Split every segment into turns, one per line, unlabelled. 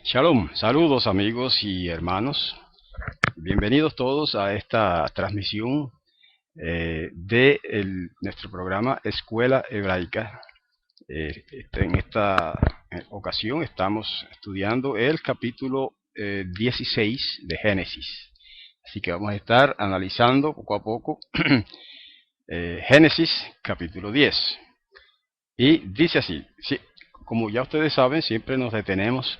Shalom, saludos amigos y hermanos. Bienvenidos todos a esta transmisión de nuestro programa Escuela Hebraica. En esta ocasión estamos estudiando el capítulo 16 de Génesis. Así que vamos a estar analizando poco a poco Génesis capítulo 10. Y dice así, sí, como ya ustedes saben, siempre nos detenemos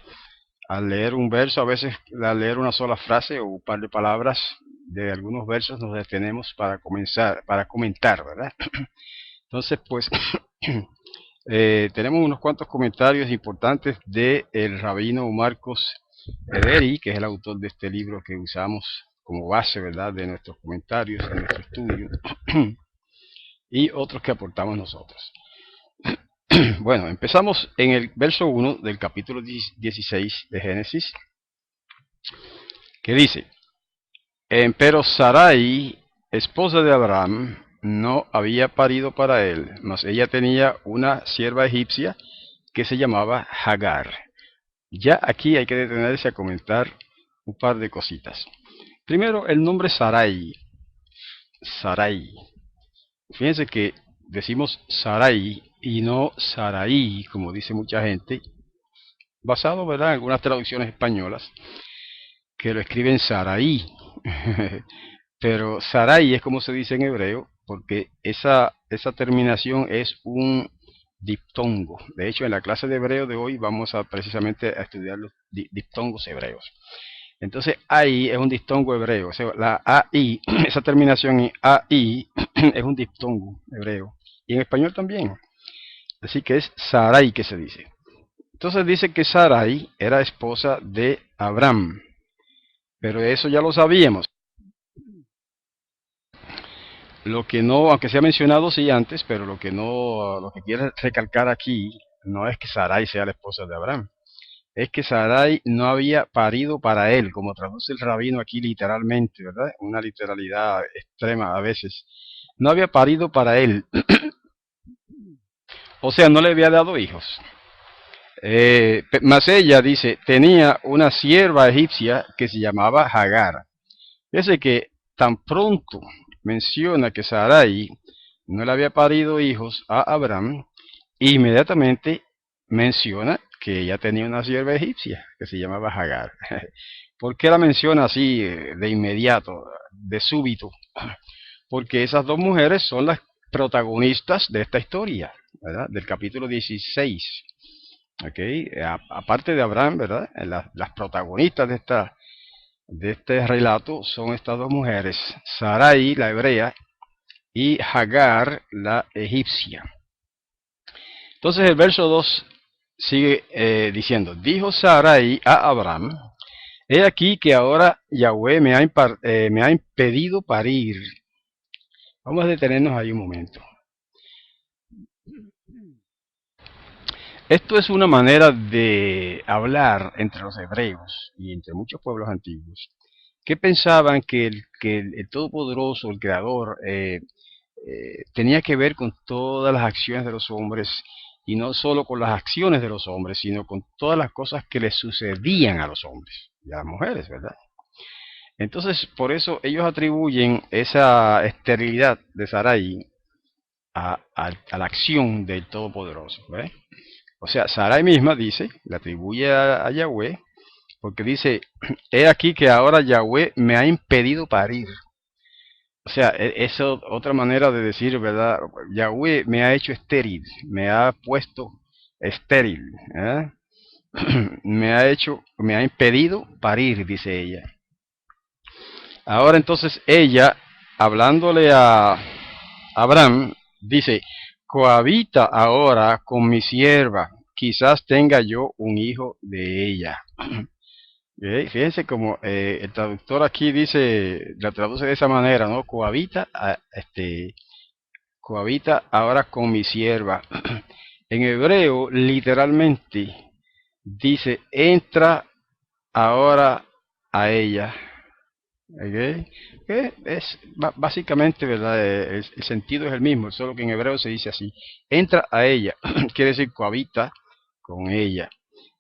al leer un verso, a veces al leer una sola frase o un par de palabras de algunos versos nos detenemos para comenzar, para comentar, ¿verdad? Entonces, pues, tenemos unos cuantos comentarios importantes de el rabino Marcos Ederi, que es el autor de este libro que usamos como base, ¿verdad?, de nuestros comentarios, en nuestro estudio, y otros que aportamos nosotros. Bueno, empezamos en el verso 1 del capítulo 16 de Génesis, que dice: Pero Sarai, esposa de Abraham, no había parido para él, mas ella tenía una sierva egipcia que se llamaba Hagar. Ya aquí hay que detenerse a comentar un par de cositas. Primero, el nombre Sarai. Sarai. Fíjense que decimos Sarai y no Sarai, como dice mucha gente, basado, ¿verdad?, en algunas traducciones españolas que lo escriben Sarai. Pero Sarai es como se dice en hebreo, porque esa terminación es un diptongo. De hecho, en la clase de hebreo de hoy vamos a precisamente a estudiar los diptongos hebreos. Entonces, AI es un diptongo hebreo. O sea, la AI, esa terminación en AI es un diptongo hebreo. Y en español también. Así que es Sarai que se dice. Entonces dice que Sarai era esposa de Abraham. Pero eso ya lo sabíamos. Lo que no, aunque se ha mencionado sí antes, pero lo que quiere recalcar aquí no es que Sarai sea la esposa de Abraham, es que Sarai no había parido para él, como traduce el rabino aquí literalmente, ¿verdad? Una literalidad extrema a veces. No había parido para él, o sea, no le había dado hijos. Mas ella dice, tenía una sierva egipcia que se llamaba Hagar. Fíjese que tan pronto menciona que Sarai no le había parido hijos a Abraham, inmediatamente menciona que ella tenía una sierva egipcia que se llamaba Hagar. ¿Por qué la menciona así de inmediato, de súbito? Porque esas dos mujeres son las protagonistas de esta historia, ¿verdad?, del capítulo 16. ¿Okay? Aparte de Abraham, ¿verdad?, las protagonistas de este relato son estas dos mujeres, Sarai, la hebrea, y Hagar, la egipcia. Entonces el verso 2 sigue diciendo, dijo Sarai a Abraham, he aquí que ahora Yahweh me ha impedido parir. Vamos a detenernos ahí un momento. Esto es una manera de hablar entre los hebreos y entre muchos pueblos antiguos, que pensaban que el Todopoderoso, el Creador, tenía que ver con todas las acciones de los hombres, y no solo con las acciones de los hombres, sino con todas las cosas que les sucedían a los hombres y a las mujeres, ¿verdad? Entonces, por eso ellos atribuyen esa esterilidad de Sarai a la acción del Todopoderoso, ¿verdad? O sea, Sarai misma dice, le atribuye a Yahweh, porque dice, he aquí que ahora Yahweh me ha impedido parir. O sea, es otra manera de decir, ¿verdad? Yahweh me ha hecho estéril, me ha puesto estéril, ¿eh? Me ha impedido parir, dice ella. Ahora entonces ella, hablándole a Abraham, dice, cohabita ahora con mi sierva, quizás tenga yo un hijo de ella. Fíjense como el traductor aquí dice, la traduce de esa manera, ¿no? Cohabita ahora con mi sierva. En hebreo, literalmente, dice, entra ahora a ella. ¿Okay? Es básicamente, ¿verdad? El sentido es el mismo, solo que en hebreo se dice así. Entra a ella, quiere decir cohabita con ella.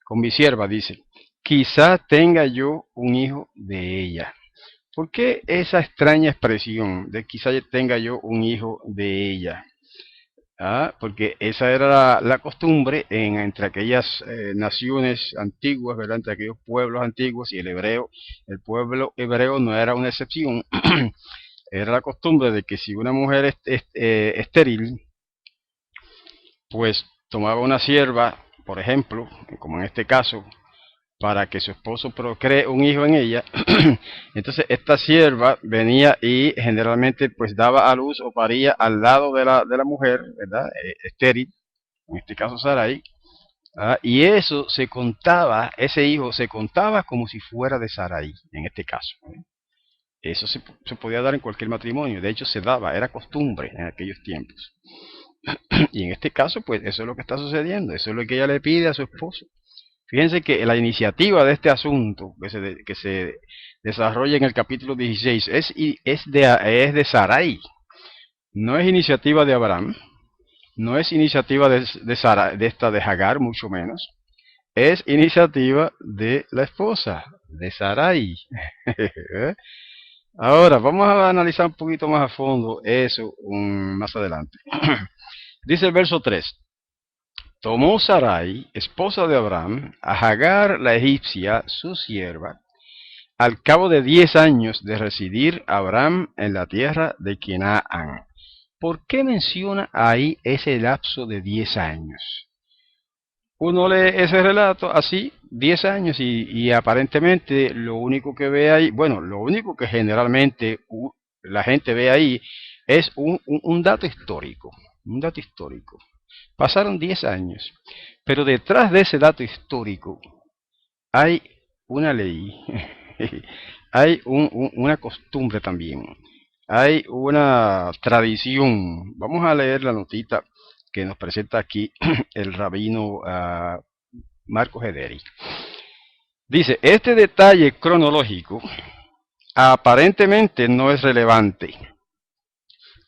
Con mi sierva, dice. quizá tenga yo un hijo de ella. ¿Por qué esa extraña expresión de quizá tenga yo un hijo de ella? Porque esa era la costumbre entre aquellas naciones antiguas, ¿verdad? Entre aquellos pueblos antiguos y el hebreo. El pueblo hebreo no era una excepción. Era la costumbre de que si una mujer estéril, pues tomaba una sierva, por ejemplo, como en este caso, para que su esposo procree un hijo en ella. Entonces esta sierva venía y generalmente pues daba a luz o paría al lado de la mujer, ¿verdad? Estéril, en este caso Sarai. Y eso se contaba, ese hijo se contaba como si fuera de Sarai, en este caso. Eso se podía dar en cualquier matrimonio, de hecho se daba, era costumbre en aquellos tiempos. Y en este caso, pues eso es lo que está sucediendo, eso es lo que ella le pide a su esposo. Fíjense que la iniciativa de este asunto que se desarrolla en el capítulo 16 es de Sarai, no es iniciativa de Abraham, no es iniciativa de Hagar, mucho menos, es iniciativa de la esposa, de Sarai. Ahora, vamos a analizar un poquito más a fondo eso más adelante. Dice el verso 3. Tomó Sarai, esposa de Abraham, a Hagar la egipcia, su sierva, al cabo de 10 años de residir Abraham en la tierra de Canaán. ¿Por qué menciona ahí ese lapso de 10 años? Uno lee ese relato así, 10 años, y aparentemente lo único que ve ahí, bueno, lo único que generalmente la gente ve ahí es un dato histórico, un dato histórico. Pasaron 10 años, pero detrás de ese dato histórico hay una ley, hay una costumbre también, hay una tradición. Vamos a leer la notita que nos presenta aquí el rabino Marcos Ederi. Dice, este detalle cronológico aparentemente no es relevante,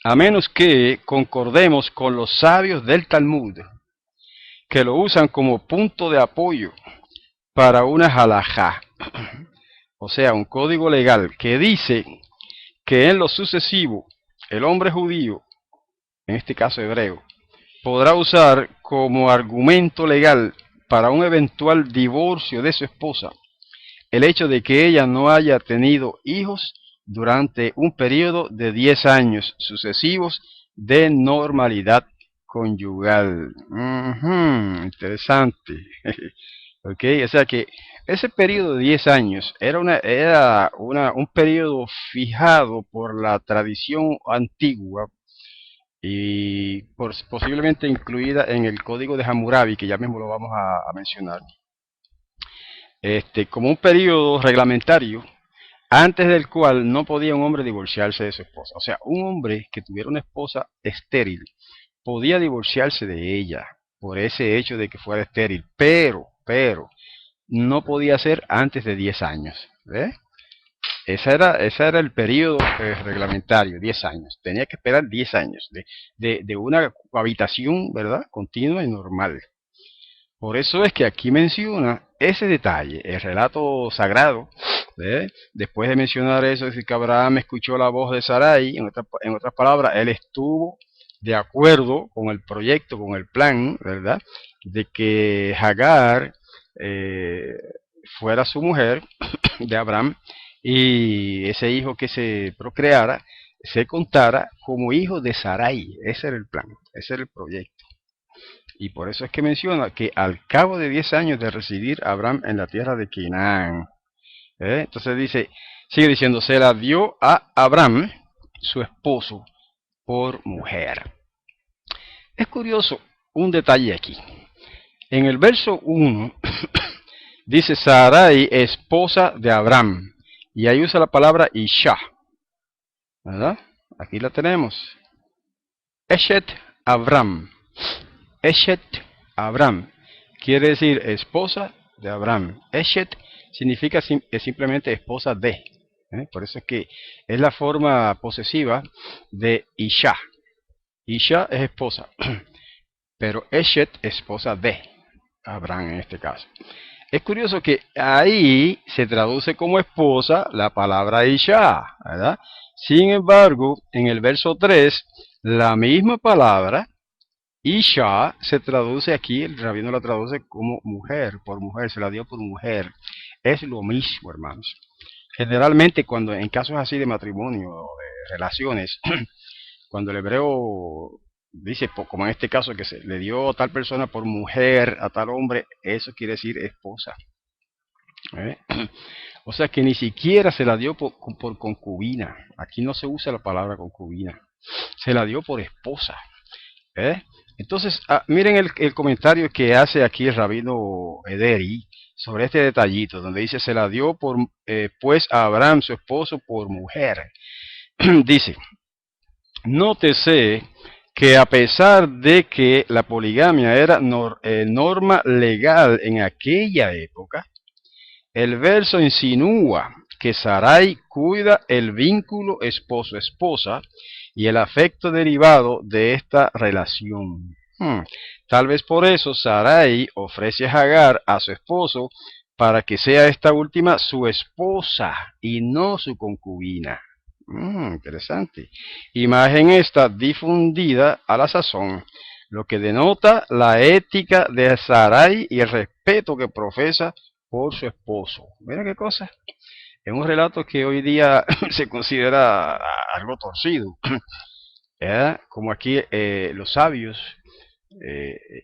a menos que concordemos con los sabios del Talmud, que lo usan como punto de apoyo para una halajá, o sea, un código legal que dice que en lo sucesivo el hombre judío, en este caso hebreo, podrá usar como argumento legal para un eventual divorcio de su esposa el hecho de que ella no haya tenido hijos durante un periodo de 10 años sucesivos de normalidad conyugal. Interesante. Ok, o sea que ese periodo de 10 años era un periodo fijado por la tradición antigua y posiblemente incluida en el código de Hammurabi, que ya mismo lo vamos a mencionar, como un periodo reglamentario antes del cual no podía un hombre divorciarse de su esposa. O sea, un hombre que tuviera una esposa estéril podía divorciarse de ella por ese hecho de que fuera estéril, pero no podía ser antes de 10 años. ¿Ve? Ese era el periodo reglamentario, 10 años. Tenía que esperar 10 años de una habitación, ¿verdad? Continua y normal. Por eso es que aquí menciona ese detalle, el relato sagrado. Después de mencionar eso, dice que Abraham escuchó la voz de Sarai, en otras palabras, él estuvo de acuerdo con el proyecto, con el plan, ¿verdad? De que Hagar fuera su mujer de Abraham y ese hijo que se procreara se contara como hijo de Sarai. Ese era el plan, ese era el proyecto. Y por eso es que menciona que al cabo de 10 años de residir Abraham en la tierra de Canaán, entonces sigue diciendo, se la dio a Abraham, su esposo, por mujer. Es curioso un detalle aquí. En el verso 1 dice Sarai, esposa de Abraham, y ahí usa la palabra Isha, ¿verdad? Aquí la tenemos. Eshet Abraham. Eshet Abraham quiere decir esposa de Abraham. Eshet significa simplemente esposa de. Por eso es que es la forma posesiva de Isha. Isha es esposa, pero Eshet esposa de Abraham en este caso. Es curioso que ahí se traduce como esposa la palabra Isha, ¿verdad? Sin embargo, en el verso 3, la misma palabra, Isha, se traduce aquí, el rabino la traduce como mujer, por mujer, se la dio por mujer. Es lo mismo, hermanos. Generalmente cuando en casos así de matrimonio o de relaciones, cuando el hebreo dice, como en este caso, que se le dio a tal persona por mujer a tal hombre, eso quiere decir esposa. ¿Eh? O sea que ni siquiera se la dio por concubina. Aquí no se usa la palabra concubina. Se la dio por esposa. ¿Eh? Entonces, miren el comentario que hace aquí el rabino Ederi sobre este detallito, donde dice, se la dio pues a Abraham, su esposo, por mujer. Dice, nótese que a pesar de que la poligamia era norma legal en aquella época, el verso insinúa que Sarai cuida el vínculo esposo-esposa y el afecto derivado de esta relación. Tal vez por eso Sarai ofrece a Hagar a su esposo para que sea esta última su esposa y no su concubina. Interesante. Imagen esta difundida a la sazón, lo que denota la ética de Sarai y el respeto que profesa por su esposo. Mira qué cosa. Es un relato que hoy día se considera algo torcido. Como aquí los sabios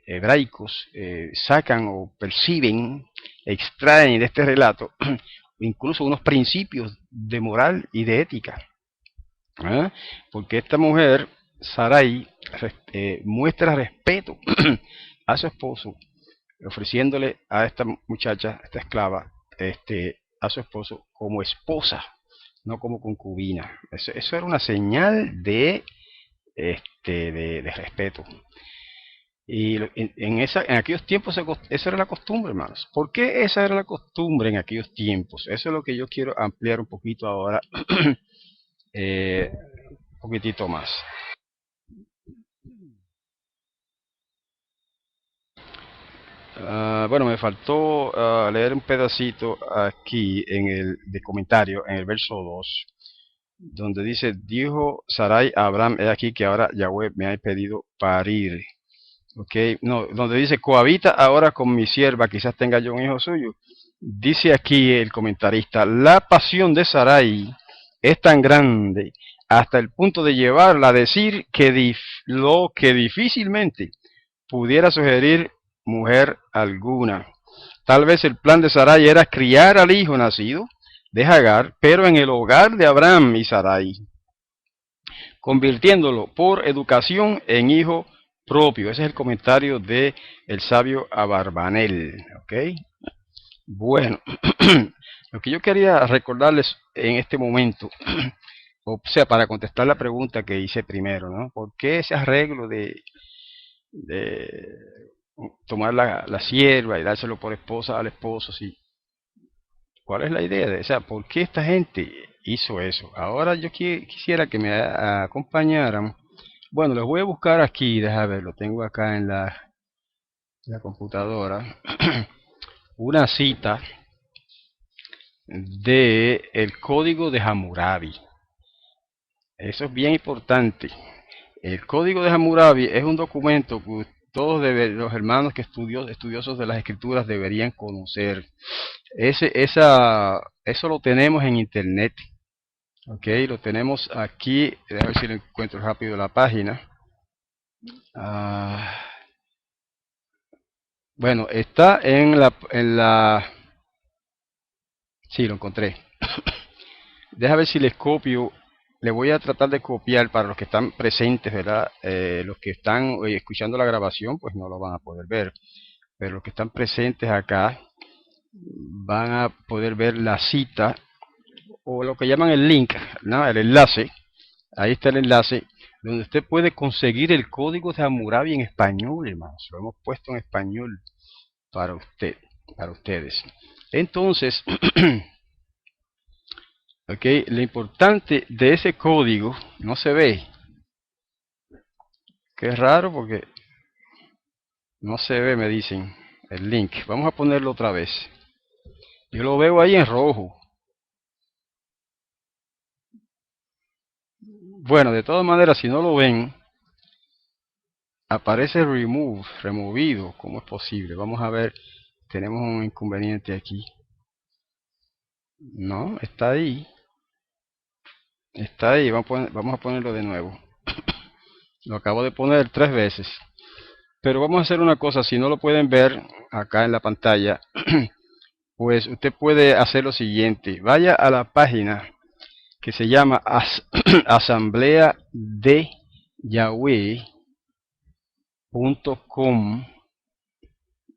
hebraicos sacan o perciben, extraen de este relato incluso unos principios de moral y de ética. Porque esta mujer, Sarai, muestra respeto a su esposo, ofreciéndole a esta muchacha, a esta esclava, a su esposo como esposa, no como concubina. Eso era una señal de respeto. Y en aquellos tiempos esa era la costumbre, hermanos. ¿Por qué esa era la costumbre en aquellos tiempos? Eso es lo que yo quiero ampliar un poquito ahora, un poquitito más. Bueno, me faltó leer un pedacito aquí de comentario, en el verso 2, donde dice, dijo Sarai a Abraham, he aquí que ahora Yahweh me ha pedido parir. Okay, no, donde dice, cohabita ahora con mi sierva, quizás tenga yo un hijo suyo. Dice aquí el comentarista, la pasión de Sarai es tan grande hasta el punto de llevarla a decir que lo que difícilmente pudiera sugerir mujer alguna. Tal vez el plan de Sarai era criar al hijo nacido de Hagar, pero en el hogar de Abraham y Sarai, convirtiéndolo por educación en hijo propio. Ese es el comentario de el sabio Abarbanel. ¿Ok? Bueno, lo que yo quería recordarles en este momento, o sea, para contestar la pregunta que hice primero, ¿no? ¿Por qué ese arreglo de tomar la sierva y dárselo por esposa al esposo? Sí. ¿Cuál es la idea de esa? ¿Por qué esta gente hizo eso? Ahora yo quisiera que me acompañaran. Bueno, los voy a buscar aquí, déjame ver, lo tengo acá en la computadora. Una cita de el código de Hammurabi. Eso es bien importante. El código de Hammurabi es un documento que todos los hermanos que estudiosos de las escrituras deberían conocer. Eso lo tenemos en internet. Ok, lo tenemos aquí. A ver si lo encuentro rápido la página. Ah, bueno, está sí, lo encontré. Deja ver si les copio. Le voy a tratar de copiar para los que están presentes, ¿verdad? Los que están escuchando la grabación, pues no lo van a poder ver. Pero los que están presentes acá van a poder ver la cita o lo que llaman el link, ¿no? El enlace. Ahí está el enlace donde usted puede conseguir el código de Hammurabi en español, hermanos. Lo hemos puesto en español para ustedes. Entonces, okay, lo importante de ese código no se ve, que es raro porque no se ve, me dicen, el link. Vamos a ponerlo otra vez. Yo lo veo ahí en rojo. Bueno, de todas maneras, si no lo ven, aparece remove, removido. ¿Cómo es posible? Vamos a ver, tenemos un inconveniente aquí. No, está ahí. Está ahí, vamos a ponerlo de nuevo. Lo acabo de poner 3 veces. Pero vamos a hacer una cosa, si no lo pueden ver acá en la pantalla, pues usted puede hacer lo siguiente. Vaya a la página que se llama Asamblea de Yahweh.com.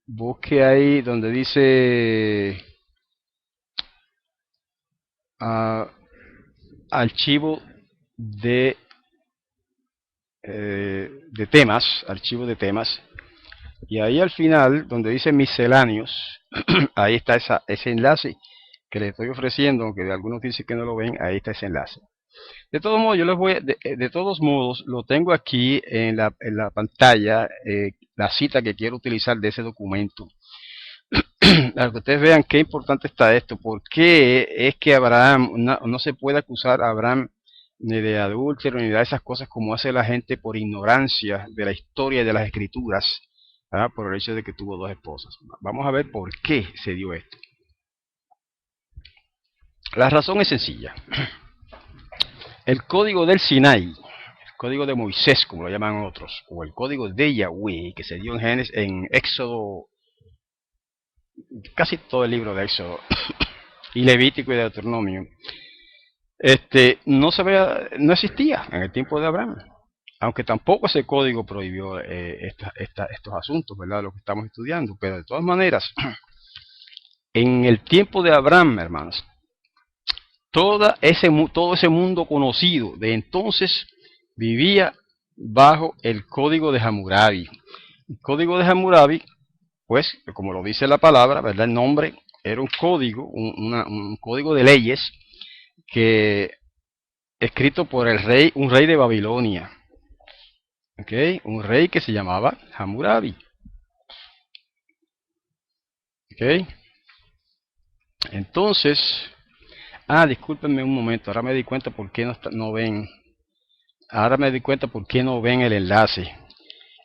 Busque ahí donde dice archivo de, archivo de temas, y ahí al final donde dice misceláneos, ahí está ese enlace que les estoy ofreciendo, aunque de algunos dicen que no lo ven. Ahí está ese enlace. De todos modos, yo les voy de todos modos, lo tengo aquí en la pantalla, la cita que quiero utilizar de ese documento, para que ustedes vean qué importante está esto. ¿Por qué es que Abraham, no se puede acusar a Abraham ni de adúltero ni de esas cosas como hace la gente por ignorancia de la historia y de las escrituras, por el hecho de que tuvo 2 esposas? Vamos a ver por qué se dio esto. La razón es sencilla. El código del Sinaí, el código de Moisés, como lo llaman otros, o el código de Yahweh, que se dio en Éxodo, casi todo el libro de Éxodo, y Levítico y Deuteronomio, no existía en el tiempo de Abraham. Aunque tampoco ese código prohibió estos asuntos, ¿verdad? Lo que estamos estudiando. Pero de todas maneras, en el tiempo de Abraham, hermanos, todo ese mundo conocido de entonces vivía bajo el código de Hammurabi. El código de Hammurabi, pues, como lo dice la palabra, ¿verdad? El nombre era un código, un código de leyes que escrito por un rey de Babilonia. ¿Okay? Un rey que se llamaba Hammurabi. ¿Okay? Entonces, discúlpenme un momento, ahora me di cuenta por qué no ven. Ahora me di cuenta por qué no ven el enlace.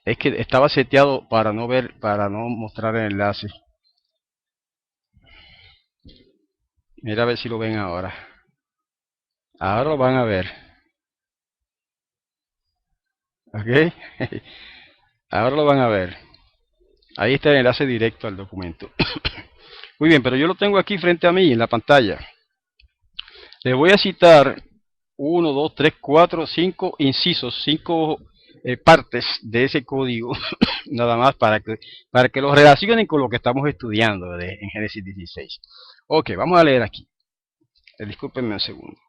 Es que estaba seteado para no ver, para no mostrar el enlace. Mira a ver si lo ven ahora. Ahora lo van a ver. ¿Ok? Ahora lo van a ver. Ahí está el enlace directo al documento. Muy bien, pero yo lo tengo aquí frente a mí en la pantalla. Les voy a citar 1, 2, 3, 4, 5 incisos, 5 partes de ese código, nada más para que los relacionen con lo que estamos estudiando en Génesis 16. Ok, vamos a leer aquí. Discúlpenme un segundo.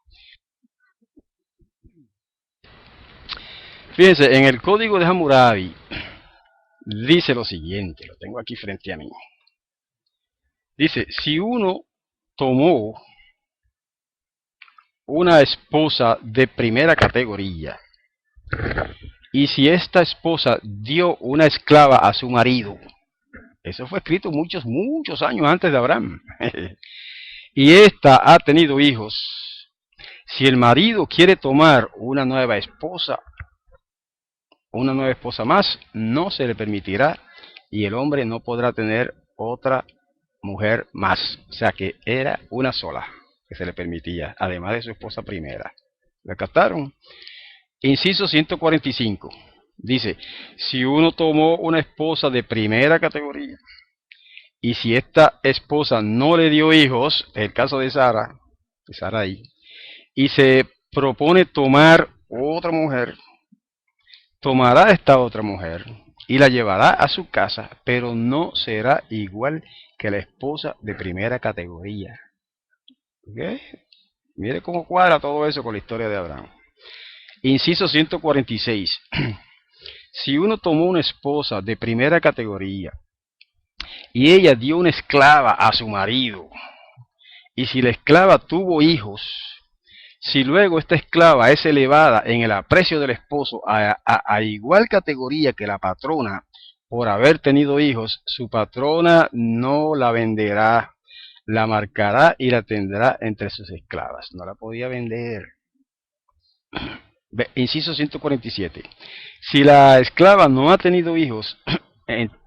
Fíjense, en el código de Hammurabi dice lo siguiente, lo tengo aquí frente a mí. Dice, si uno tomó una esposa de primera categoría, y si esta esposa dio una esclava a su marido, eso fue escrito muchos años antes de Abraham, y ésta ha tenido hijos, si el marido quiere tomar una nueva esposa más, no se le permitirá, y el hombre no podrá tener otra mujer más. O sea que era una sola que se le permitía, además de su esposa primera. ¿La captaron? Inciso 145. Dice, si uno tomó una esposa de primera categoría, y si esta esposa no le dio hijos, el caso de Sarai, y se propone tomar otra mujer, tomará esta otra mujer y la llevará a su casa, pero no será igual que la esposa de primera categoría. ¿Okay? Mire cómo cuadra todo eso con la historia de Abraham. Inciso 146. Si uno tomó una esposa de primera categoría y ella dio una esclava a su marido, y si la esclava tuvo hijos, si luego esta esclava es elevada en el aprecio del esposo a igual categoría que la patrona por haber tenido hijos, su patrona no la venderá, la marcará y la tendrá entre sus esclavas. No la podía vender. Inciso 147. Si la esclava no ha tenido hijos,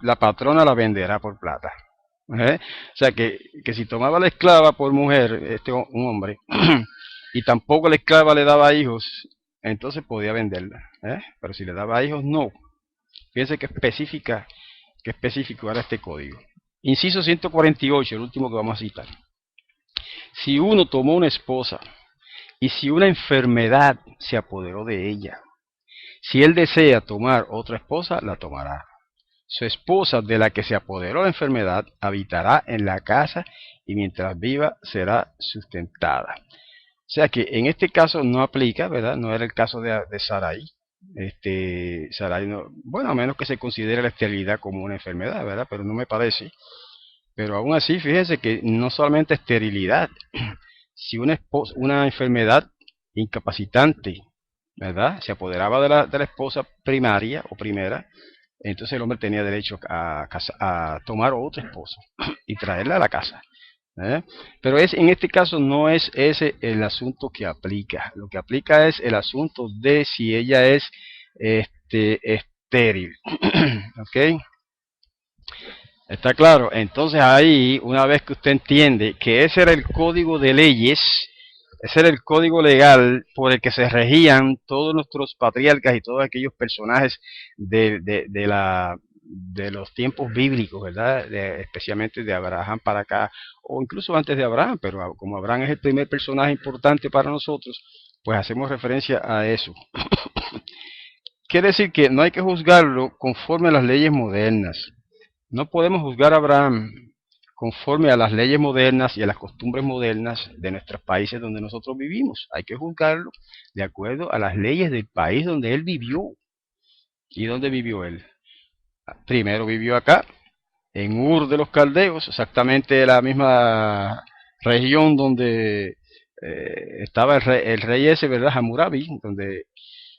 la patrona la venderá por plata. O sea que si tomaba la esclava por mujer, un hombre, y tampoco la esclava le daba hijos, entonces podía venderla. Pero si le daba hijos, no. Fíjense que específico era este código. Inciso 148, el último que vamos a citar. Si uno tomó una esposa y si una enfermedad se apoderó de ella, si él desea tomar otra esposa, la tomará. Su esposa de la que se apoderó la enfermedad habitará en la casa y mientras viva será sustentada. O sea que en este caso no aplica, ¿verdad? No era el caso de Sarai. Sarai no, bueno, a menos que se considere la esterilidad como una enfermedad, ¿verdad? Pero no me parece. Pero aún así, fíjense que no solamente esterilidad, si una enfermedad incapacitante, ¿verdad? Se apoderaba de la esposa primaria o primera, entonces el hombre tenía derecho a tomar otra esposa y traerla a la casa. Pero en este caso no es ese el asunto que aplica. Lo que aplica es el asunto de si ella es estéril. ¿Ok? ¿Está claro? Entonces ahí, una vez que usted entiende que ese era el código de leyes, ese era el código legal por el que se regían todos nuestros patriarcas y todos aquellos personajes de los tiempos bíblicos, ¿verdad? Especialmente de Abraham para acá, o incluso antes de Abraham, pero como Abraham es el primer personaje importante para nosotros, pues hacemos referencia a eso. Quiere decir que no hay que juzgarlo conforme a las leyes modernas. No podemos juzgar a Abraham conforme a las leyes modernas y a las costumbres modernas de nuestros países donde nosotros vivimos. Hay que juzgarlo de acuerdo a las leyes del país donde él vivió. ¿Y dónde vivió él? Primero vivió acá, en Ur de los Caldeos, exactamente la misma región donde estaba el rey ese, ¿verdad? Hammurabi, donde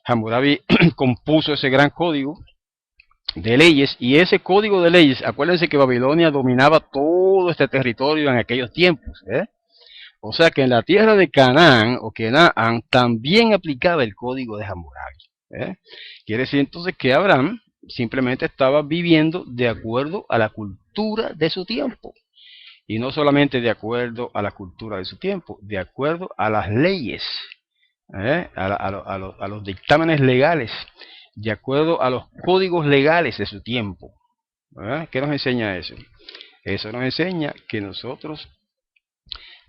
Hammurabi compuso ese gran código de leyes, y ese código de leyes, acuérdense que Babilonia dominaba todo este territorio en aquellos tiempos, o sea que en la tierra de Canaán o Kenaán también aplicaba el código de Hammurabi. Quiere decir entonces que Abraham simplemente estaba viviendo de acuerdo a la cultura de su tiempo, y no solamente de acuerdo a la cultura de su tiempo, de acuerdo a las leyes, a los dictámenes legales, de acuerdo a los códigos legales de su tiempo. ¿Qué nos enseña eso? Eso nos enseña que nosotros,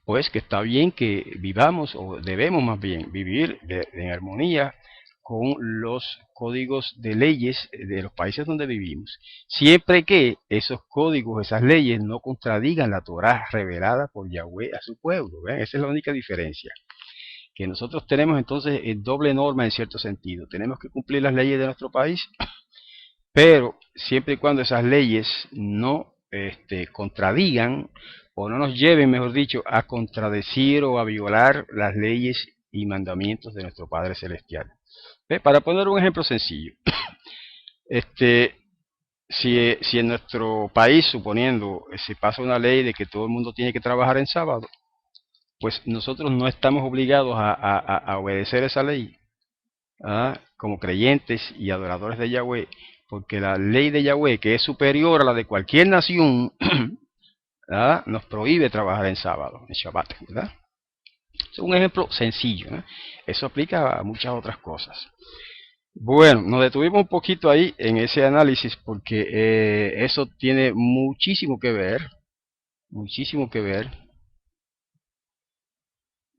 pues que está bien que vivamos, o debemos más bien vivir en armonía con los códigos de leyes de los países donde vivimos, siempre que esos códigos, esas leyes no contradigan la Torá revelada por Yahweh a su pueblo. Esa es la única diferencia. Que nosotros tenemos entonces doble norma en cierto sentido. Tenemos que cumplir las leyes de nuestro país, pero siempre y cuando esas leyes no contradigan o no nos lleven, mejor dicho, a contradecir o a violar las leyes y mandamientos de nuestro Padre Celestial. Para poner un ejemplo sencillo, si en nuestro país, suponiendo, se pasa una ley de que todo el mundo tiene que trabajar en sábado, pues nosotros no estamos obligados a obedecer esa ley, como creyentes y adoradores de Yahweh, porque la ley de Yahweh, que es superior a la de cualquier nación, nos prohíbe trabajar en sábado, en Shabbat, ¿verdad? Es un ejemplo sencillo, eso aplica a muchas otras cosas. Bueno, nos detuvimos un poquito ahí en ese análisis porque eso tiene muchísimo que ver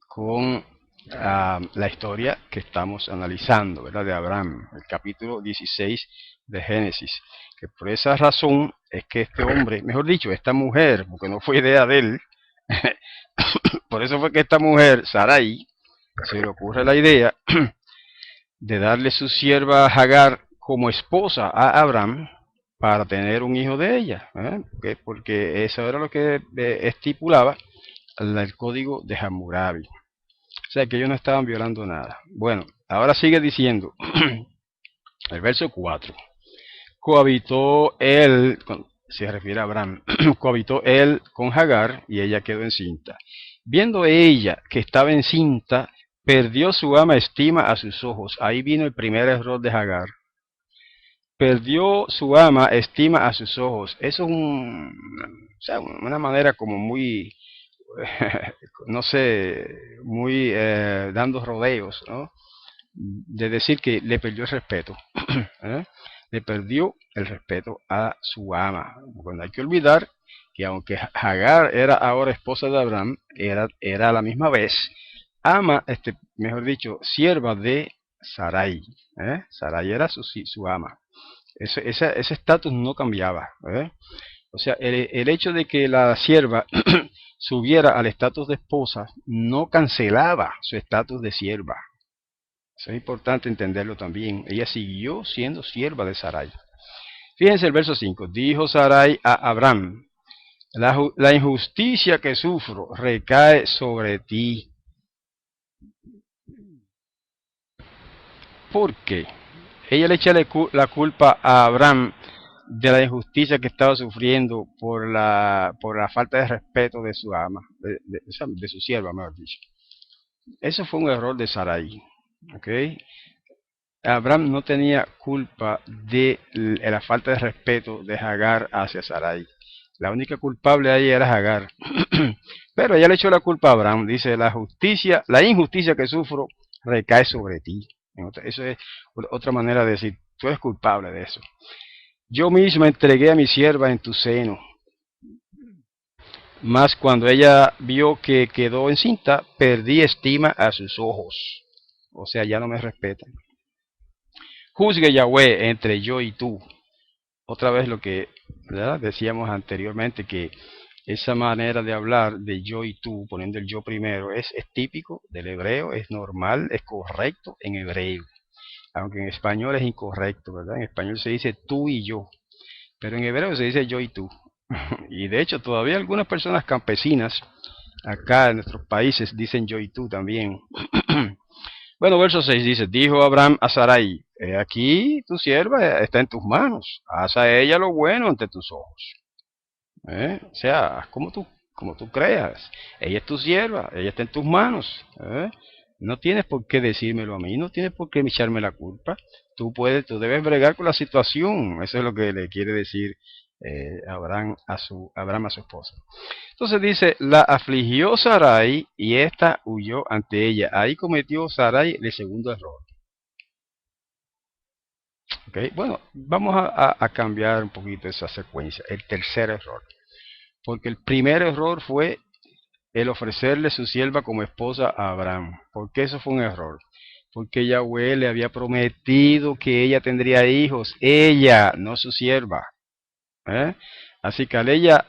con la historia que estamos analizando, ¿verdad? De Abraham, el capítulo 16 de Génesis. Que por esa razón es que este hombre, mejor dicho, esta mujer, porque no fue idea de él, por eso fue que esta mujer, Sarai, se le ocurre la idea de darle su sierva Hagar como esposa a Abraham para tener un hijo de ella, porque eso era lo que estipulaba el código de Hammurabi. O sea que ellos no estaban violando nada. Bueno, ahora sigue diciendo el verso 4. Cohabitó él, se refiere a Abraham, cohabitó él con Hagar y ella quedó encinta. Viendo ella que estaba encinta, perdió su ama estima a sus ojos. Ahí vino el primer error de Hagar. Perdió su ama estima a sus ojos. Eso es o sea, una manera como muy, no sé, muy dando rodeos, ¿no? De decir que le perdió el respeto. ¿eh? Le perdió el respeto a su ama. Bueno, hay que olvidar que aunque Hagar era ahora esposa de Abraham, era a la misma vez ama, mejor dicho, sierva de Sarai. Sarai era su ama. Ese estatus no cambiaba. O sea, el hecho de que la sierva subiera al estatus de esposa no cancelaba su estatus de sierva. Eso es importante entenderlo también. Ella siguió siendo sierva de Sarai. Fíjense el verso 5. Dijo Sarai a Abraham, la injusticia que sufro recae sobre ti. ¿Por qué? Ella le echa la culpa a Abraham de la injusticia que estaba sufriendo por la falta de respeto de su ama, de su sierva, mejor dicho. Eso fue un error de Sarai. ¿Okay? Abraham no tenía culpa de la falta de respeto de Hagar hacia Sarai. La única culpable ahí era Hagar. Pero ella le echó la culpa a Abraham. Dice, la injusticia que sufro recae sobre ti. Eso es otra manera de decir, tú eres culpable de eso. Yo misma entregué a mi sierva en tu seno. Mas cuando ella vio que quedó encinta, perdí estima a sus ojos. O sea, ya no me respeta. Juzgue Yahweh entre yo y tú. Otra vez lo que, ¿verdad?, decíamos anteriormente, que esa manera de hablar de yo y tú, poniendo el yo primero, es típico del hebreo, es normal, es correcto en hebreo. Aunque en español es incorrecto, ¿verdad? En español se dice tú y yo, pero en hebreo se dice yo y tú. Y de hecho todavía algunas personas campesinas acá en nuestros países dicen yo y tú también. Bueno, verso 6 dice, dijo Abraham a Sarai, he aquí tu sierva está en tus manos, haz a ella lo bueno ante tus ojos. O sea, haz como tú creas. Ella es tu sierva, ella está en tus manos. No tienes por qué decírmelo a mí, no tienes por qué echarme la culpa. Tú debes bregar con la situación. Eso es lo que le quiere decir Abraham a su esposa. Entonces dice, la afligió Sarai y ésta huyó ante ella. Ahí cometió Sarai el segundo error. ¿Okay? Bueno, vamos a cambiar un poquito esa secuencia. El tercer error. Porque el primer error fue el ofrecerle su sierva como esposa a Abraham. ¿Por qué eso fue un error? Porque Yahweh le había prometido que ella tendría hijos. Ella, no su sierva. Así que al ella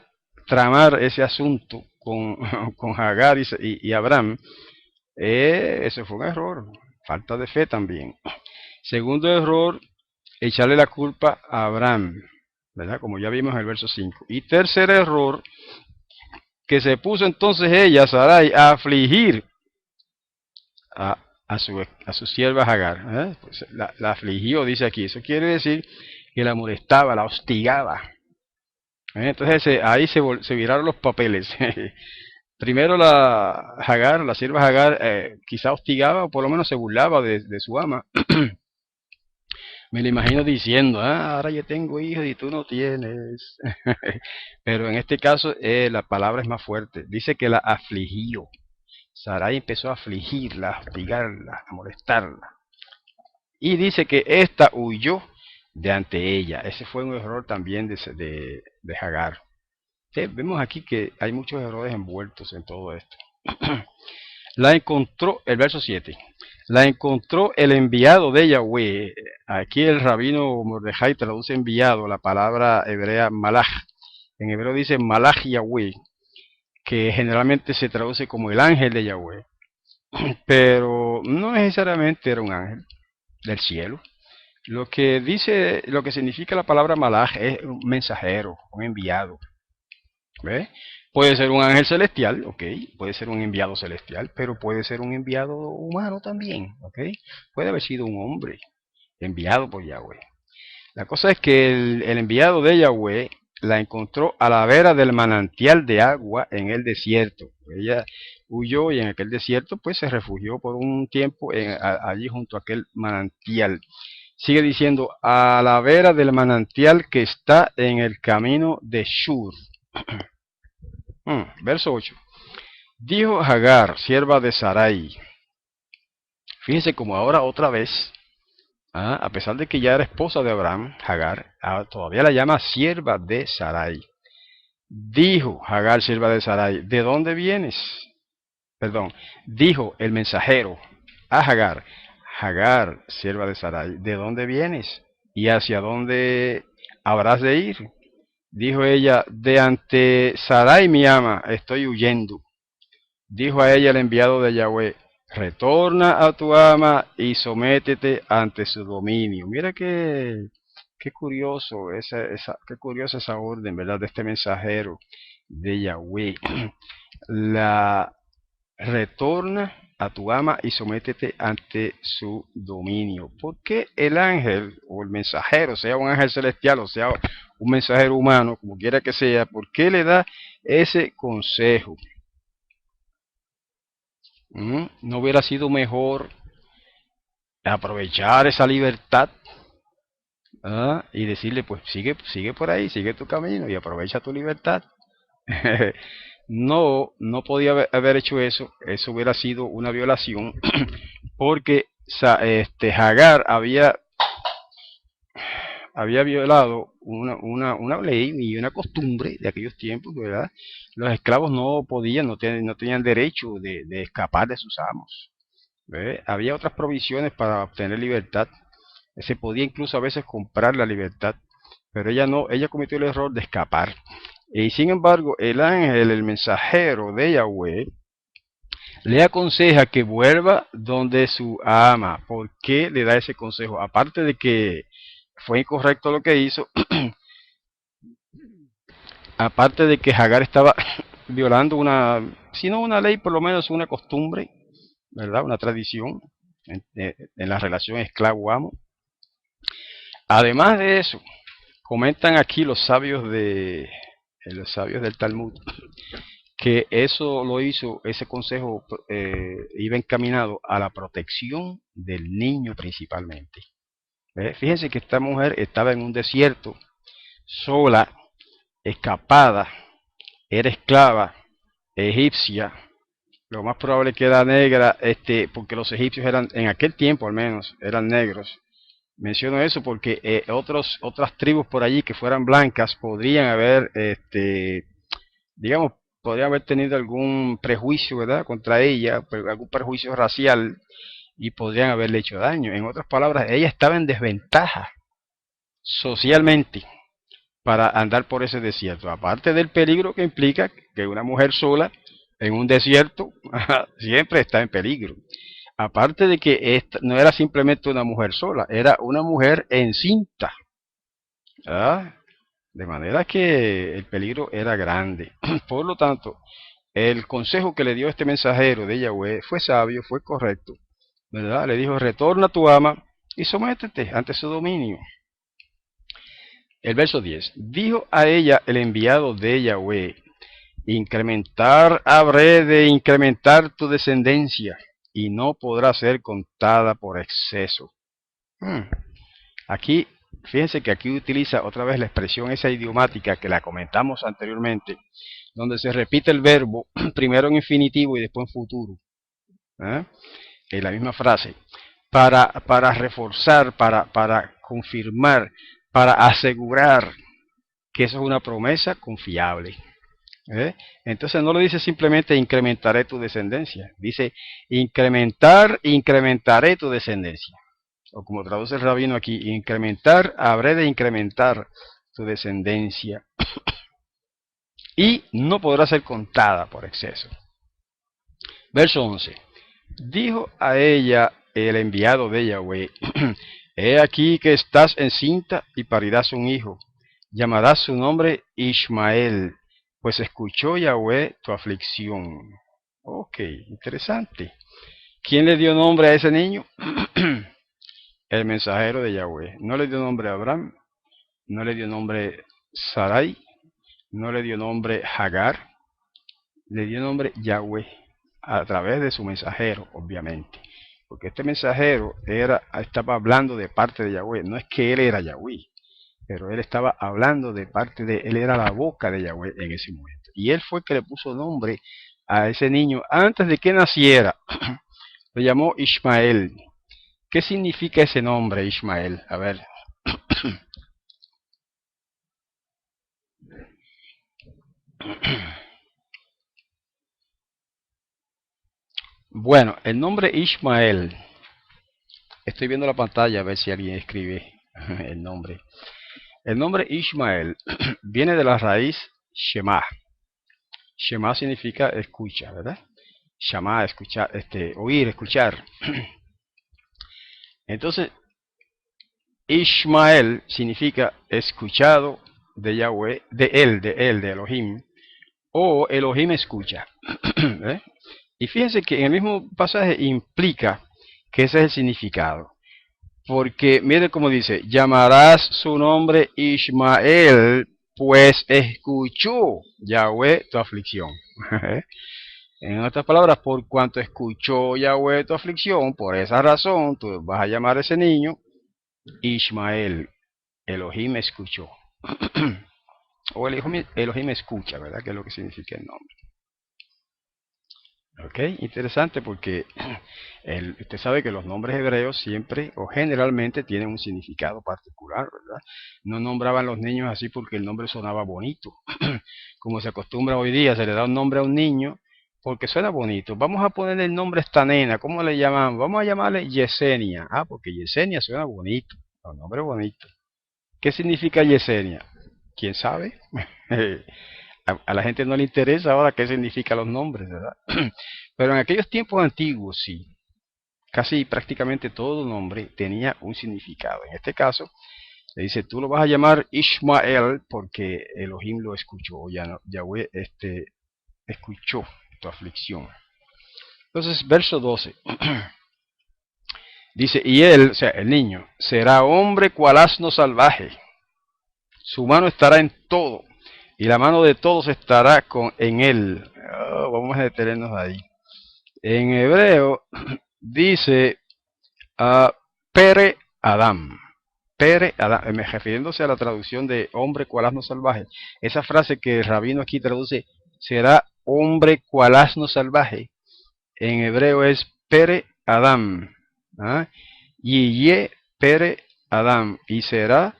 tramar ese asunto con Hagar y Abraham, ese fue un error. Falta de fe también. Segundo error, echarle la culpa a Abraham, ¿verdad? Como ya vimos en el verso 5. Y tercer error, que se puso entonces ella, Sarai, a afligir a, a su sierva Hagar. Pues la afligió, dice aquí. Eso quiere decir que la molestaba, la hostigaba. Entonces ahí se viraron los papeles. Primero la sierva Hagar, quizá hostigaba o por lo menos se burlaba de su ama. Me lo imagino diciendo, ahora yo tengo hijos y tú no tienes. Pero en este caso la palabra es más fuerte. Dice que la afligió. Sarai empezó a afligirla, a hostigarla, a molestarla. Y dice que ésta huyó de ante ella. Ese fue un error también de Hagar. Vemos aquí que hay muchos errores envueltos en todo esto. La encontró, el verso 7. La encontró el enviado de Yahweh. Aquí el rabino Mordejai traduce enviado, la palabra hebrea malach. En hebreo dice malach Yahweh, que generalmente se traduce como el ángel de Yahweh. Pero no necesariamente era un ángel del cielo. Lo que significa la palabra malach es un mensajero, un enviado. ¿Ve? Puede ser un ángel celestial, ok, puede ser un enviado celestial, pero puede ser un enviado humano también, ok. Puede haber sido un hombre enviado por Yahweh. La cosa es que el enviado de Yahweh la encontró a la vera del manantial de agua en el desierto. Ella huyó y en aquel desierto pues se refugió por un tiempo allí junto a aquel manantial. Sigue diciendo, a la vera del manantial que está en el camino de Shur. Verso 8. Dijo Hagar, sierva de Sarai. Fíjense como ahora otra vez, a pesar de que ya era esposa de Abraham, Hagar, todavía la llama sierva de Sarai. Dijo Hagar, sierva de Sarai, ¿de dónde vienes? Perdón, dijo el mensajero a Hagar, Hagar, sierva de Sarai, ¿de dónde vienes? ¿Y hacia dónde habrás de ir? Dijo ella, de ante Sarai mi ama, estoy huyendo. Dijo a ella el enviado de Yahweh, retorna a tu ama y sométete ante su dominio. Mira qué curioso, qué curiosa esa orden, ¿verdad? De este mensajero de Yahweh. La retorna a tu ama y sométete ante su dominio. ¿Por qué el ángel o el mensajero, sea un ángel celestial o sea un mensajero humano, como quiera que sea, por qué le da ese consejo? ¿No hubiera sido mejor aprovechar esa libertad y decirle, pues sigue por ahí, sigue tu camino y aprovecha tu libertad? No podía haber hecho eso. Eso hubiera sido una violación porque Hagar había violado una ley y una costumbre de aquellos tiempos, ¿verdad? Los esclavos no podían, no tenían derecho de escapar de sus amos. ¿Ve? Había otras provisiones para obtener libertad. Se podía incluso a veces comprar la libertad, pero ella no, ella cometió el error de escapar. Y sin embargo, el ángel, el mensajero de Yahweh, le aconseja que vuelva donde su ama. ¿Por qué le da ese consejo? Aparte de que fue incorrecto lo que hizo, aparte de que Hagar estaba violando si no una ley, por lo menos una costumbre, ¿verdad? Una tradición en la relación esclavo-amo. Además de eso, comentan aquí los sabios del Talmud que eso lo hizo, ese consejo iba encaminado a la protección del niño principalmente. Fíjense que esta mujer estaba en un desierto, sola, escapada, era esclava, egipcia, lo más probable que era negra, porque los egipcios eran, en aquel tiempo al menos, eran negros. Menciono eso porque otras tribus por allí que fueran blancas podrían haber, digamos, podrían haber tenido algún prejuicio, ¿verdad?, contra ella, algún prejuicio racial y podrían haberle hecho daño. En otras palabras, ella estaba en desventaja socialmente para andar por ese desierto. Aparte del peligro que implica que una mujer sola en un desierto siempre está en peligro. Aparte de que esta no era simplemente una mujer sola, era una mujer encinta. ¿Ah? De manera que el peligro era grande. Por lo tanto, el consejo que le dio este mensajero de Yahweh fue sabio, fue correcto, ¿verdad? Le dijo, retorna a tu ama y sométete ante su dominio. El verso 10. Dijo a ella el enviado de Yahweh, habré de incrementar tu descendencia y no podrá ser contada por exceso. Aquí, fíjense que aquí utiliza otra vez la expresión esa idiomática que la comentamos anteriormente, donde se repite el verbo primero en infinitivo y después en futuro, en la misma frase, para reforzar, para confirmar, para asegurar que eso es una promesa confiable. Entonces no lo dice simplemente incrementaré tu descendencia, dice incrementaré tu descendencia. O como traduce el rabino aquí, habré de incrementar tu descendencia y no podrá ser contada por exceso. Verso 11. Dijo a ella el enviado de Yahweh, he aquí que estás encinta y parirás un hijo, llamarás su nombre Ishmael, pues escuchó Yahweh tu aflicción. Ok, interesante. ¿Quién le dio nombre a ese niño? El mensajero de Yahweh. No le dio nombre a Abraham, no le dio nombre Sarai, no le dio nombre Hagar, le dio nombre Yahweh a través de su mensajero, obviamente. Porque este mensajero estaba hablando de parte de Yahweh. No es que él era Yahweh, pero él estaba hablando de parte de él, era la boca de Yahweh en ese momento. Y él fue el que le puso nombre a ese niño antes de que naciera. Lo llamó Ismael. ¿Qué significa ese nombre, Ismael? A ver. Bueno, el nombre Ismael, estoy viendo la pantalla a ver si alguien escribe el nombre. El nombre Ismael viene de la raíz Shema. Shema significa escucha, ¿verdad? Shema, escuchar, oír, escuchar. Entonces, Ismael significa escuchado de Yahweh, de Elohim, o Elohim escucha. ¿Eh? Y fíjense que en el mismo pasaje implica que ese es el significado. Porque mire cómo dice, llamarás su nombre Ismael, pues escuchó Yahweh tu aflicción. En otras palabras, por cuanto escuchó Yahweh tu aflicción, por esa razón tú vas a llamar a ese niño Ismael. Elohim escuchó. O Elohim escucha, ¿verdad? Que es lo que significa el nombre. Ok, interesante porque usted sabe que los nombres hebreos siempre o generalmente tienen un significado particular, ¿verdad? No nombraban los niños así porque el nombre sonaba bonito. Como se acostumbra hoy día, se le da un nombre a un niño porque suena bonito. Vamos a ponerle el nombre a esta nena, ¿cómo le llamamos? Vamos a llamarle Yesenia. Ah, porque Yesenia suena bonito, un nombre bonito. ¿Qué significa Yesenia? ¿Quién sabe? A la gente no le interesa ahora qué significan los nombres, ¿verdad? Pero en aquellos tiempos antiguos sí, casi prácticamente todo nombre tenía un significado. En este caso, le dice, tú lo vas a llamar Ishmael porque Elohim lo escuchó, o Yahweh escuchó tu aflicción. Entonces, verso 12. Dice, y él, o sea, el niño, será hombre cual asno salvaje. Su mano estará en todo, y la mano de todos estará en él. Oh, vamos a detenernos ahí. En hebreo dice Pere Adam. Pere Adam, refiriéndose a la traducción de hombre cual asno salvaje. Esa frase que el rabino aquí traduce, será hombre cual asno salvaje. En hebreo es Pere Adam. ¿Ah? Ye Pere Adam. Y será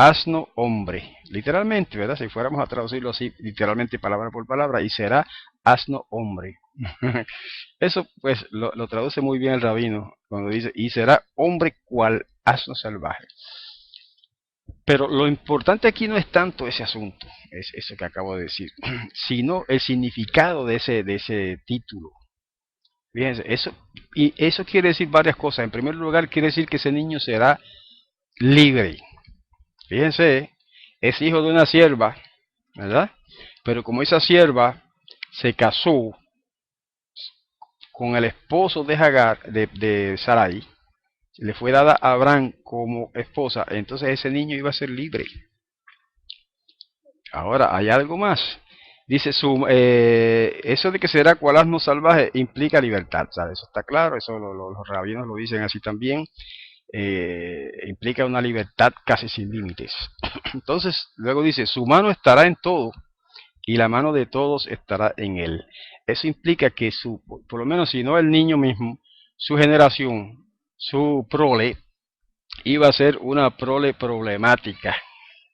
asno hombre, literalmente, ¿verdad? Si fuéramos a traducirlo así, literalmente palabra por palabra, y será asno hombre. Eso pues lo traduce muy bien el rabino cuando dice, y será hombre cual asno salvaje. Pero lo importante aquí no es tanto ese asunto, es eso que acabo de decir, sino el significado de ese título. Fíjense, y eso quiere decir varias cosas. En primer lugar, quiere decir que ese niño será libre. Fíjense, es hijo de una sierva, ¿verdad? Pero como esa sierva se casó con el esposo de Hagar, de Sarai, le fue dada a Abraham como esposa, entonces ese niño iba a ser libre. Ahora, hay algo más. Dice, eso de que será cual asno salvaje implica libertad, ¿sabes? Eso está claro, eso los rabinos lo dicen así también. Implica una libertad casi sin límites. Entonces, luego dice, su mano estará en todo y la mano de todos estará en él. Eso implica que por lo menos si no el niño mismo, su generación, su prole, iba a ser una prole problemática.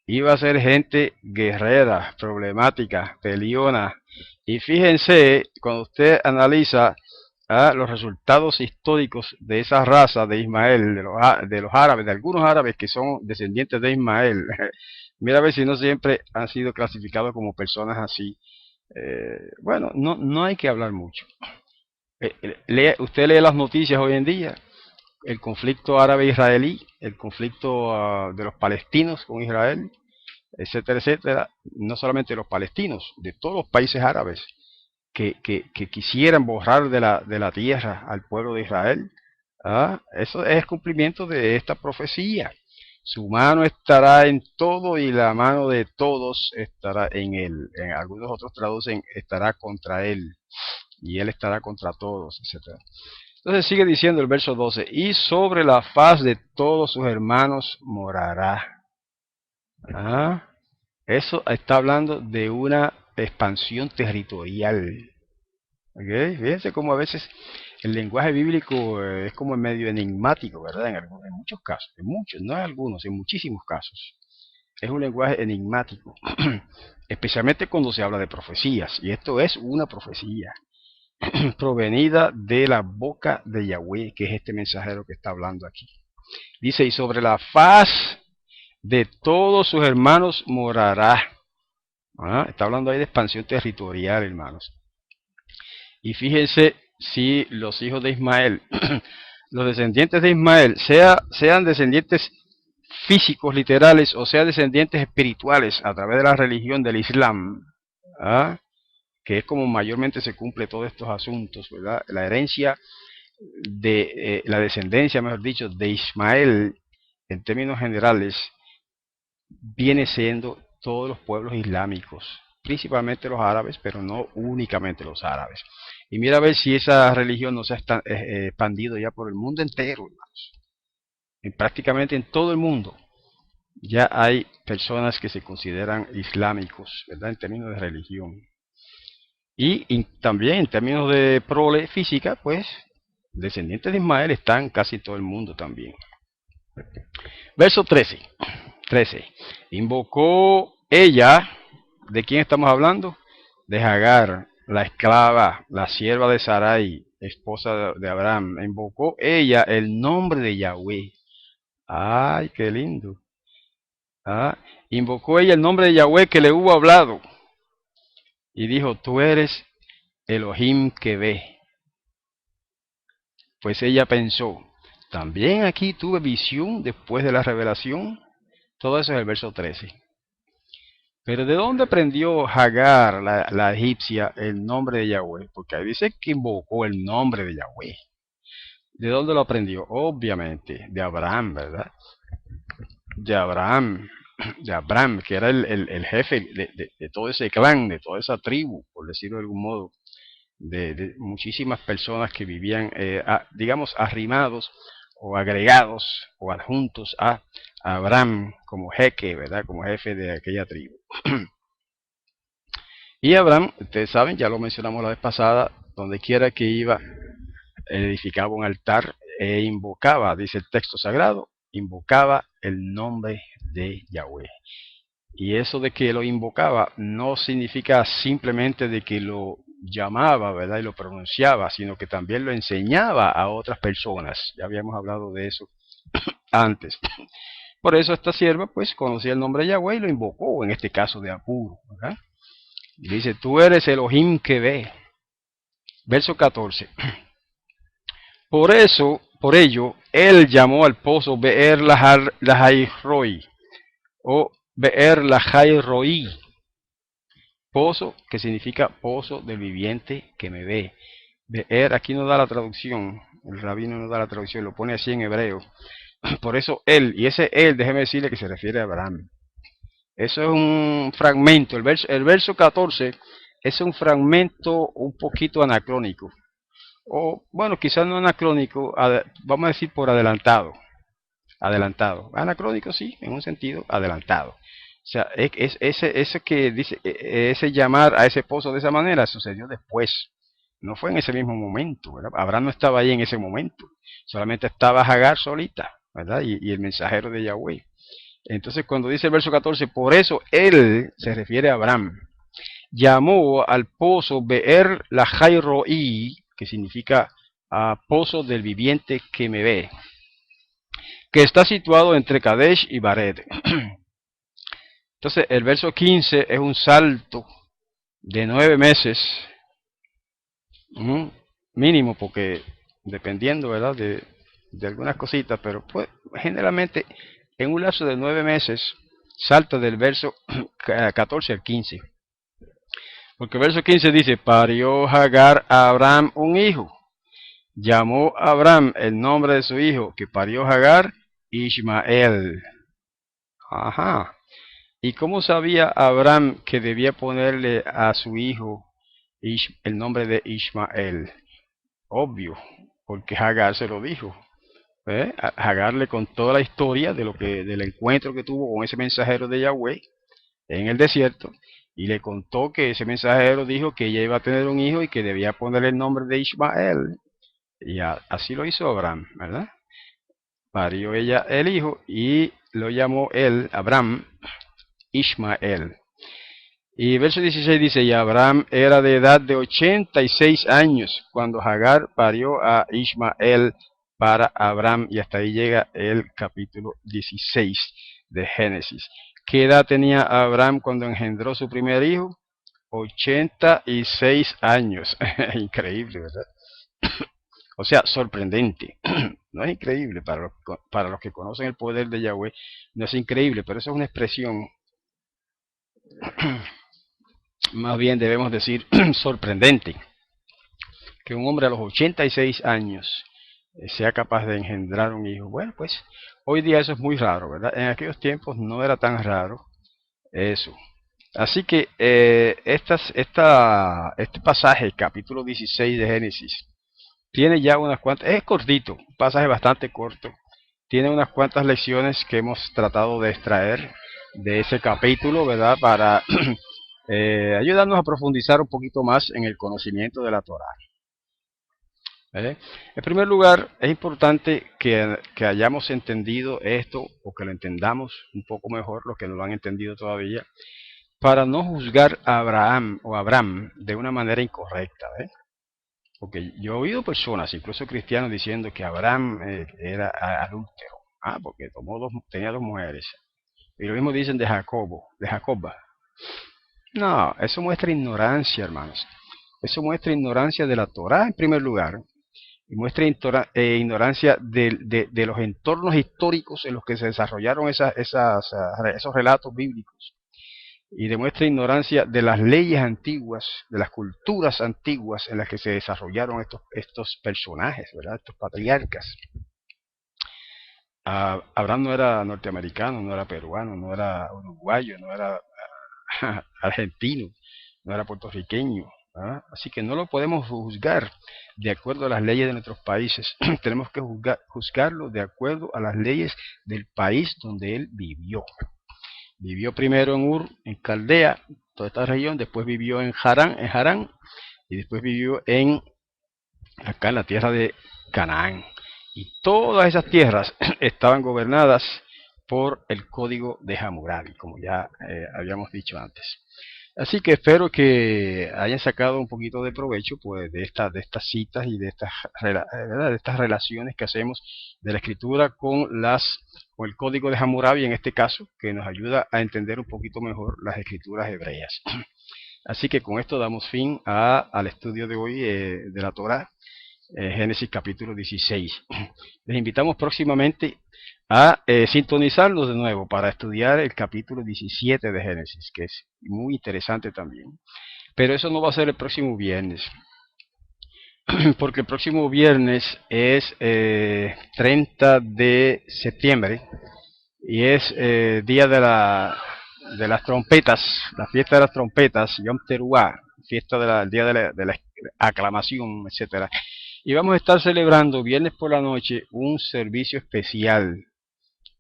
Iba a ser gente guerrera, problemática, peleona. Y fíjense, cuando usted analiza los resultados históricos de esa raza de Ismael, de los árabes, de algunos árabes que son descendientes de Ismael, mira a ver si no siempre han sido clasificados como personas así. Bueno, no hay que hablar mucho. Usted lee las noticias hoy en día, el conflicto árabe-israelí, el conflicto de los palestinos con Israel, etcétera, etcétera, no solamente los palestinos, de todos los países árabes que quisieran borrar de la tierra al pueblo de Israel. Eso es cumplimiento de esta profecía. Su mano estará en todo y la mano de todos estará en él. En algunos otros traducen estará contra él y él estará contra todos, etc. Entonces sigue diciendo el verso 12, y sobre la faz de todos sus hermanos morará. Ah, eso está hablando de una expansión territorial. ¿Okay? Fíjense cómo a veces el lenguaje bíblico es como medio enigmático, ¿verdad? En muchos casos, en muchos, no en algunos, en muchísimos casos. Es un lenguaje enigmático, especialmente cuando se habla de profecías, y esto es una profecía provenida de la boca de Yahweh, que es este mensajero que está hablando aquí. Dice, y sobre la faz de todos sus hermanos morará. Está hablando ahí de expansión territorial, hermanos. Y fíjense si los hijos de Ismael, los descendientes de Ismael, sean descendientes físicos, literales, o sean descendientes espirituales a través de la religión del Islam, ¿ah? Que es como mayormente se cumple todos estos asuntos, ¿verdad? La herencia de la descendencia, mejor dicho, de Ismael, en términos generales, viene siendo todos los pueblos islámicos, principalmente los árabes, pero no únicamente los árabes. Y mira a ver si esa religión no se ha expandido ya por el mundo entero, hermanos. Prácticamente en todo el mundo ya hay personas que se consideran islámicos, ¿verdad? En términos de religión. Y también en términos de prole física, pues descendientes de Ismael están casi todo el mundo también. Verso 13. Invocó ella, ¿de quién estamos hablando? De Hagar, la esclava, la sierva de Sarai, esposa de Abraham. Invocó ella el nombre de Yahweh. ¡Ay, qué lindo! Invocó ella el nombre de Yahweh que le hubo hablado. Y dijo, tú eres Elohim que ve. Pues ella pensó, también aquí tuve visión después de la revelación. Todo eso es el verso 13. Pero ¿de dónde aprendió Hagar, la egipcia, el nombre de Yahweh? Porque ahí dice que invocó el nombre de Yahweh. ¿De dónde lo aprendió? Obviamente, de Abraham, ¿verdad? De Abraham, que era el jefe de todo ese clan, de toda esa tribu, por decirlo de algún modo, de muchísimas personas que vivían, digamos, arrimados o agregados o adjuntos a Abraham como jeque, ¿verdad? Como jefe de aquella tribu. Y Abraham, ustedes saben, ya lo mencionamos la vez pasada, donde quiera que iba, edificaba un altar e invocaba, dice el texto sagrado, invocaba el nombre de Yahweh. Y eso de que lo invocaba no significa simplemente de que lo llamaba, ¿verdad? Y lo pronunciaba, sino que también lo enseñaba a otras personas. Ya habíamos hablado de eso antes. Por eso esta sierva pues conocía el nombre de Yahweh y lo invocó, en este caso de apuro, ¿verdad? Dice, tú eres Elohim que ve. Verso 14. Por ello, él llamó al pozo Be'er Lahai-Roi, o Be'er Lahai-Roi, pozo que significa pozo del viviente que me ve. Be'er, aquí no da la traducción, el rabino no da la traducción, lo pone así en hebreo. Por eso él, y ese él, déjeme decirle que se refiere a Abraham. Eso es un fragmento, el verso 14 es un fragmento un poquito anacrónico. O bueno, quizás no anacrónico, vamos a decir por adelantado. Anacrónico sí, en un sentido adelantado. O sea, ese que dice, ese llamar a ese pozo de esa manera sucedió después. No fue en ese mismo momento, ¿verdad? Abraham no estaba ahí en ese momento. Solamente estaba Hagar solita, ¿verdad? Y el mensajero de Yahweh. Entonces cuando dice el verso 14, por eso él se refiere a Abraham. Llamó al pozo Be'er Lahai-Roi, que significa pozo del viviente que me ve, que está situado entre Kadesh y Bared. Entonces el verso 15 es un salto de 9 meses, mínimo, porque dependiendo, ¿verdad?, de algunas cositas, pero pues generalmente en un lapso de 9 meses salta del verso 14 al 15. Porque el verso 15 dice, parió Hagar a Abraham un hijo. Llamó a Abraham el nombre de su hijo que parió Hagar, Ismael. Ajá. ¿Y cómo sabía Abraham que debía ponerle a su hijo el nombre de Ismael? Obvio, porque Hagar se lo dijo. Hagar le contó la historia del encuentro que tuvo con ese mensajero de Yahweh en el desierto, y le contó que ese mensajero dijo que ella iba a tener un hijo y que debía ponerle el nombre de Ismael. Y así lo hizo Abraham, ¿verdad? Parió ella el hijo y lo llamó él, Abraham, Ismael. Y verso 16 dice, y Abraham era de edad de 86 años cuando Hagar parió a Ismael para Abraham. Y hasta ahí llega el capítulo 16 de Génesis. ¿Qué edad tenía Abraham cuando engendró su primer hijo? 86 años. Increíble, ¿verdad? O sea, sorprendente. No es increíble para los que conocen el poder de Yahweh. No es increíble, pero eso es una expresión, más bien debemos decir, sorprendente. Que un hombre a los 86 años sea capaz de engendrar un hijo. Bueno, pues hoy día eso es muy raro, ¿verdad? En aquellos tiempos no era tan raro eso. Así que este pasaje, capítulo 16 de Génesis, tiene ya unas cuantas, es cortito, un pasaje bastante corto, tiene unas cuantas lecciones que hemos tratado de extraer de ese capítulo, ¿verdad? Para ayudarnos a profundizar un poquito más en el conocimiento de la Torá. En primer lugar, es importante que hayamos entendido esto, o que lo entendamos un poco mejor, los que no lo han entendido todavía, para no juzgar a Abraham o Abraham de una manera incorrecta. Porque yo he oído personas, incluso cristianos, diciendo que Abraham era adúltero. Porque tenía dos mujeres. Y lo mismo dicen de Jacobo, de Jacoba. No, eso muestra ignorancia, hermanos. Eso muestra ignorancia de la Torá en primer lugar, y muestra ignorancia de los entornos históricos en los que se desarrollaron esos relatos bíblicos, y demuestra ignorancia de las leyes antiguas, de las culturas antiguas en las que se desarrollaron estos personajes, ¿verdad? Estos patriarcas. Abraham no era norteamericano, no era peruano, no era uruguayo, no era argentino, no era puertorriqueño. Así que no lo podemos juzgar de acuerdo a las leyes de nuestros países. Tenemos que juzgarlo de acuerdo a las leyes del país donde él vivió. Vivió primero en Ur, en Caldea, toda esta región, después vivió en Harán, y después vivió acá en la tierra de Canaán. Y todas esas tierras estaban gobernadas por el código de Hammurabi, como ya habíamos dicho antes. Así que espero que hayan sacado un poquito de provecho, pues, de estas citas y de estas relaciones que hacemos de la escritura con el código de Hammurabi, en este caso, que nos ayuda a entender un poquito mejor las escrituras hebreas. Así que con esto damos fin al estudio de hoy de la Torá, Génesis capítulo 16. Les invitamos próximamente a sintonizarnos de nuevo para estudiar el capítulo 17 de Génesis, que es muy interesante también. Pero eso no va a ser el próximo viernes, porque el próximo viernes es 30 de septiembre y es día de las trompetas, la fiesta de las trompetas, Yom Teruah, fiesta del día de la aclamación, etcétera. Y vamos a estar celebrando viernes por la noche un servicio especial.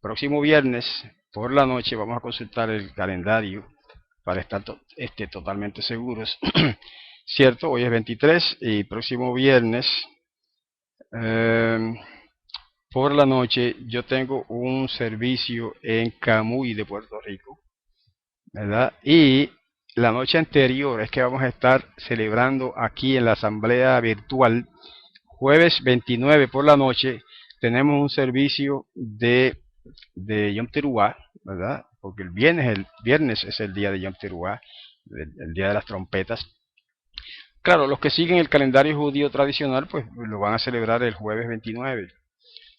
Próximo viernes por la noche vamos a consultar el calendario para estar totalmente seguros. Cierto, hoy es 23 y próximo viernes por la noche yo tengo un servicio en Camuy de Puerto Rico, ¿verdad? Y la noche anterior es que vamos a estar celebrando aquí en la asamblea virtual. Jueves 29 por la noche tenemos un servicio de Yom Teruah, ¿verdad? Porque el viernes es el día de Yom Teruah, el día de las trompetas. Claro, los que siguen el calendario judío tradicional, pues lo van a celebrar el jueves 29.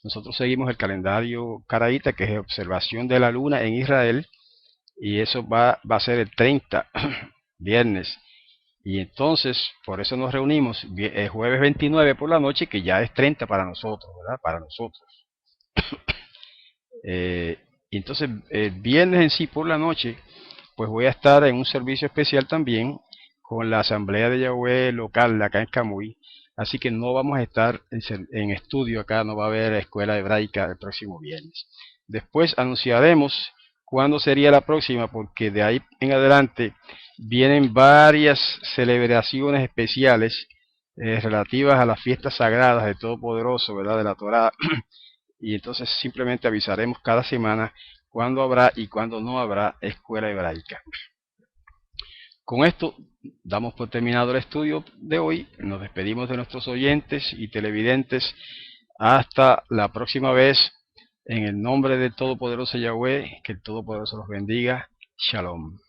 Nosotros seguimos el calendario caraíta, que es observación de la luna en Israel, y eso va a ser el 30, viernes. Y entonces, por eso nos reunimos el jueves 29 por la noche, que ya es 30 para nosotros, ¿verdad? Para nosotros. Y entonces el viernes en sí por la noche, pues voy a estar en un servicio especial también con la Asamblea de Yahweh local acá en Camuy. Así que no vamos a estar en estudio acá, no va a haber escuela hebraica el próximo viernes. Después anunciaremos cuándo sería la próxima, porque de ahí en adelante vienen varias celebraciones especiales relativas a las fiestas sagradas de Todopoderoso, ¿verdad? De la Torá. Y entonces simplemente avisaremos cada semana cuándo habrá y cuándo no habrá escuela hebraica. Con esto damos por terminado el estudio de hoy. Nos despedimos de nuestros oyentes y televidentes. Hasta la próxima vez. En el nombre del Todopoderoso Yahweh, que el Todopoderoso los bendiga. Shalom.